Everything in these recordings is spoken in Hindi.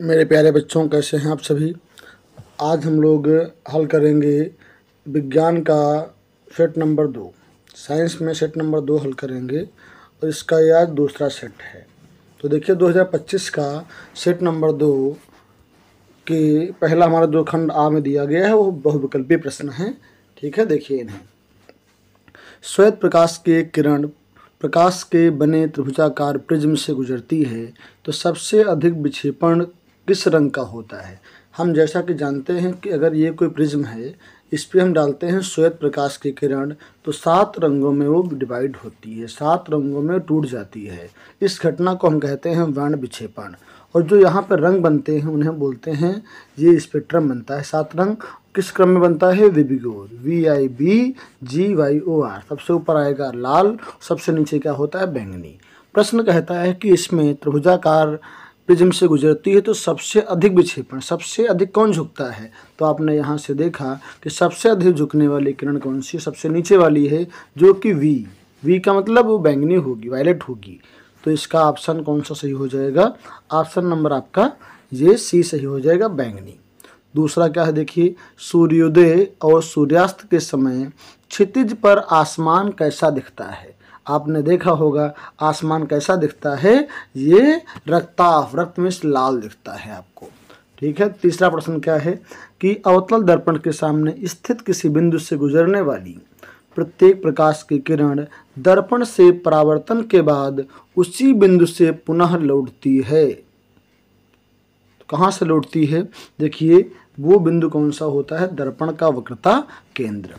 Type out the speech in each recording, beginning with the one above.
मेरे प्यारे बच्चों, कैसे हैं आप सभी। आज हम लोग हल करेंगे विज्ञान का सेट नंबर 2। साइंस में सेट नंबर 2 हल करेंगे और इसका ये आज दूसरा सेट है। तो देखिए 2025 का सेट नंबर 2 कि पहला हमारा जो खंड आ में दिया गया है वो बहुविकल्पीय प्रश्न है। ठीक है, देखिए इन्हें। श्वेत प्रकाश की किरण प्रकाश के बने त्रिभुजाकार प्रिज्म से गुजरती है तो सबसे अधिक विक्षेपण किस रंग का होता है। हम जैसा कि जानते हैं कि अगर ये कोई प्रिज्म है, इस पर हम डालते हैं श्वेत प्रकाश की किरण तो 7 रंगों में वो डिवाइड होती है, 7 रंगों में टूट जाती है। इस घटना को हम कहते हैं वर्ण विक्षेपण। और जो यहाँ पर रंग बनते हैं उन्हें बोलते हैं, ये स्पेक्ट्रम बनता है। 7 रंग किस क्रम में बनता है? विबिगोर, VIBGYOR। सबसे ऊपर आएगा लाल, सबसे नीचे क्या होता है? बैंगनी। प्रश्न कहता है कि इसमें त्रिभुजाकार प्रिज्म से गुजरती है तो सबसे अधिक विक्षेपण, सबसे अधिक कौन झुकता है? तो आपने यहाँ से देखा कि सबसे अधिक झुकने वाली किरण कौन सी? सबसे नीचे वाली है, जो कि V का मतलब वो बैंगनी होगी, वायलेट होगी। तो इसका ऑप्शन कौन सा सही हो जाएगा? ऑप्शन नंबर आपका ये C सही हो जाएगा, बैंगनी। दूसरा क्या है देखिए, सूर्योदय और सूर्यास्त के समय क्षितिज पर आसमान कैसा दिखता है? आपने देखा होगा आसमान कैसा दिखता है, ये रक्ताभ, रक्त में लाल दिखता है आपको। ठीक है। तीसरा प्रश्न क्या है कि अवतल दर्पण के सामने स्थित किसी बिंदु से गुजरने वाली प्रत्येक प्रकाश की किरण दर्पण से परावर्तन के बाद उसी बिंदु से पुनः लौटती है। कहाँ से लौटती है? देखिए वो बिंदु कौन सा होता है? दर्पण का वक्रता केंद्र।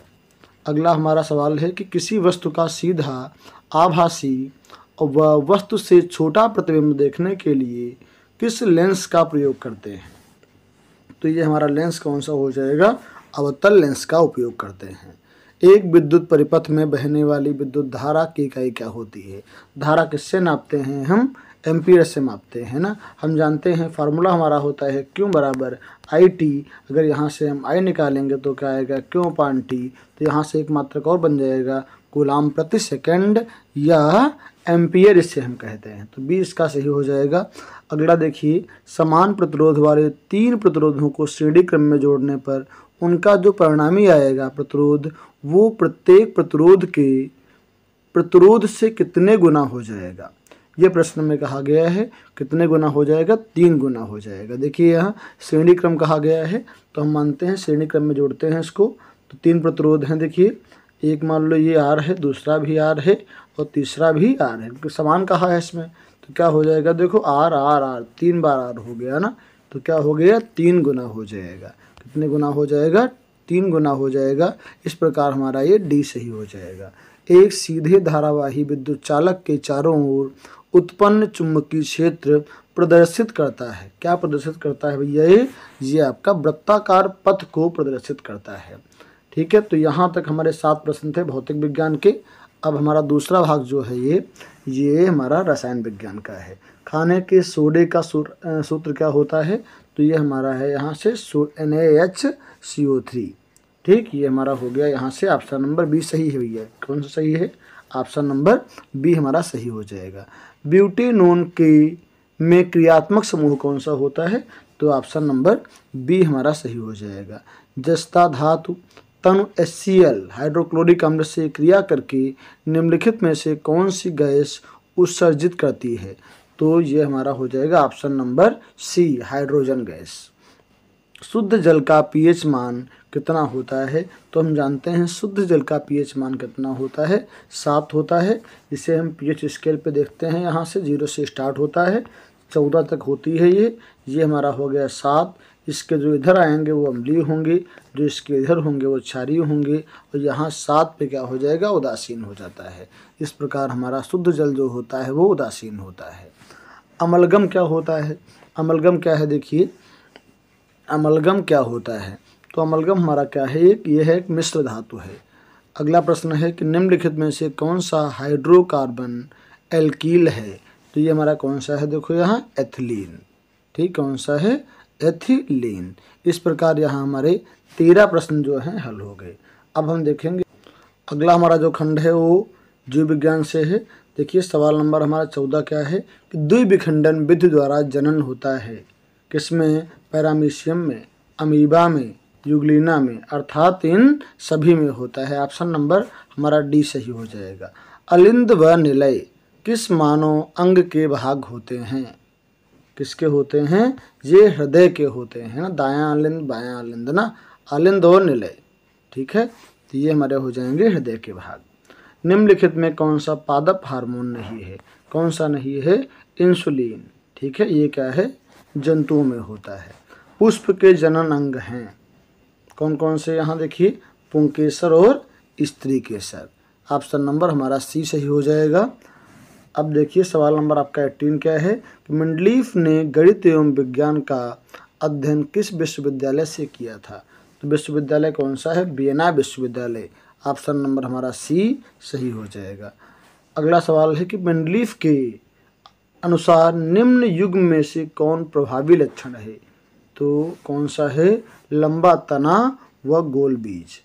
अगला हमारा सवाल है कि किसी वस्तु का सीधा आभासी व वस्तु से छोटा प्रतिबिंब देखने के लिए किस लेंस का प्रयोग करते हैं? तो ये हमारा लेंस कौन सा हो जाएगा? अवतल लेंस का उपयोग करते हैं। एक विद्युत परिपथ में बहने वाली विद्युत धारा की इकाई क्या होती है? धारा किससे नापते हैं हम? एम्पीयर से मापते हैं ना। हम जानते हैं फार्मूला हमारा होता है Q बराबर IT। अगर यहाँ से हम I निकालेंगे तो क्या आएगा? Q अपान T। तो यहाँ से एक मात्रक और बन जाएगा, कूलाम प्रति सेकंड या एम्पीयर इसे हम कहते हैं। तो B इसका सही हो जाएगा। अगला देखिए, समान प्रतिरोध वाले 3 प्रतिरोधों को श्रेणी क्रम में जोड़ने पर उनका जो परिणामी आएगा प्रतिरोध, वो प्रत्येक प्रतिरोध के प्रतिरोध से कितने गुना हो जाएगा? ये प्रश्न में कहा गया है कितने गुना हो जाएगा? 3 गुना हो जाएगा। देखिए यहाँ श्रेणी क्रम कहा गया है तो हम मानते हैं श्रेणी क्रम में जोड़ते हैं इसको। तो 3 प्रतिरोध हैं। देखिए एक मान लो ये R है, दूसरा भी R है और तीसरा भी R है, क्योंकि समान कहा है इसमें। तो क्या हो जाएगा? देखो R R R 3 बार R हो गया ना। तो क्या हो गया? 3 गुना हो जाएगा। कितने गुना हो जाएगा? 3 गुना हो जाएगा। इस प्रकार हमारा ये D सही हो जाएगा। एक सीधे धारावाही विद्युत चालक के चारों ओर उत्पन्न चुंबकीय क्षेत्र प्रदर्शित करता है। क्या प्रदर्शित करता है भैया? ये आपका वृत्ताकार पथ को प्रदर्शित करता है। ठीक है। तो यहाँ तक हमारे 7 प्रश्न थे भौतिक विज्ञान के। अब हमारा दूसरा भाग जो है ये हमारा रसायन विज्ञान का है। खाने के सोडे का सूत्र क्या होता है? तो ये हमारा है यहाँ से NaHCO3। ठीक, ये हमारा हो गया यहाँ से। ऑप्शन नंबर B सही है भैया। कौन सा सही है? ऑप्शन नंबर B हमारा सही हो जाएगा। ब्यूटेनॉन के में क्रियात्मक समूह कौन सा होता है? तो ऑप्शन नंबर B हमारा सही हो जाएगा। जस्ता धातु तनु HCl हाइड्रोक्लोरिक अम्ल से क्रिया करके निम्नलिखित में से कौन सी गैस उत्सर्जित करती है? तो ये हमारा हो जाएगा option number C, hydrogen gas. शुद्ध जल का pH मान कितना होता है? तो हम जानते हैं शुद्ध जल का pH मान कितना होता है? 7 होता है। इसे हम pH स्केल पे देखते हैं। यहाँ से 0 से स्टार्ट होता है, 14 तक होती है ये हमारा हो गया 7। इसके जो इधर आएंगे वो अम्लीय होंगे, जो इसके इधर होंगे वो क्षारीय होंगे, और यहाँ 7 पे क्या हो जाएगा? उदासीन हो जाता है। इस प्रकार हमारा शुद्ध जल जो होता है वो उदासीन होता है। अमलगम क्या होता है? अमलगम क्या है? देखिए अमलगम क्या होता है? तो अमलगम हमारा क्या है? ये है एक मिश्र धातु है। अगला प्रश्न है कि निम्नलिखित में से कौन सा हाइड्रोकार्बन एल्कील है? तो ये हमारा कौन सा है? देखो यहाँ एथिलीन। ठीक, कौन सा है? एथिलीन। इस प्रकार यहाँ हमारे 13 प्रश्न जो हैं हल हो गए। अब हम देखेंगे अगला हमारा जो खंड है वो जीव विज्ञान से है। देखिए सवाल नंबर हमारा 14 क्या है कि द्विविखंडन विधि द्वारा जनन होता है। किसमें? पैरामीशियम में, अमीबा में, यूग्लिना में, अर्थात इन सभी में होता है। ऑप्शन नंबर हमारा डी सही हो जाएगा। अलिंद व निलय किस मानव अंग के भाग होते हैं? किसके होते हैं? ये हृदय के होते हैं ना, दायां अलिंद बायां अलिंद ना, अलिंद और निलय, ठीक है। तो ये हमारे हो जाएंगे हृदय के भाग। निम्नलिखित में कौन सा पादप हार्मोन नहीं है? कौन सा नहीं है? इंसुलिन, ठीक है। ये क्या है? जंतुओं में होता है। पुष्प के जनन अंग हैं कौन कौन से? यहाँ देखिए, पुंकेसर और स्त्री केसर। ऑप्शन नंबर हमारा सी सही हो जाएगा। अब देखिए सवाल नंबर आपका 18 क्या है कि मेंडलीफ ने गणित एवं विज्ञान का अध्ययन किस विश्वविद्यालय से किया था? तो विश्वविद्यालय कौन सा है? वियना विश्वविद्यालय। ऑप्शन नंबर हमारा सी सही हो जाएगा। अगला सवाल है कि मेंडलीफ के अनुसार निम्न युग्म में से कौन प्रभावी लक्षण है? तो कौन सा है? लंबा तना व गोल बीज।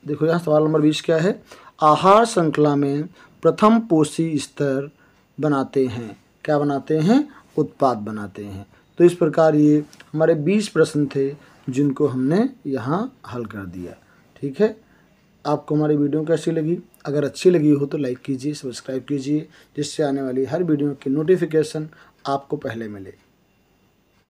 देखो यहाँ सवाल नंबर 20 क्या है? आहार श्रृंखला में प्रथम पोषी स्तर बनाते हैं। क्या बनाते हैं? उत्पाद बनाते हैं। तो इस प्रकार ये हमारे 20 प्रश्न थे जिनको हमने यहाँ हल कर दिया, ठीक है। आपको हमारी वीडियो कैसी लगी? अगर अच्छी लगी हो तो लाइक कीजिए, सब्सक्राइब कीजिए, जिससे आने वाली हर वीडियो की नोटिफिकेशन आपको पहले मिले।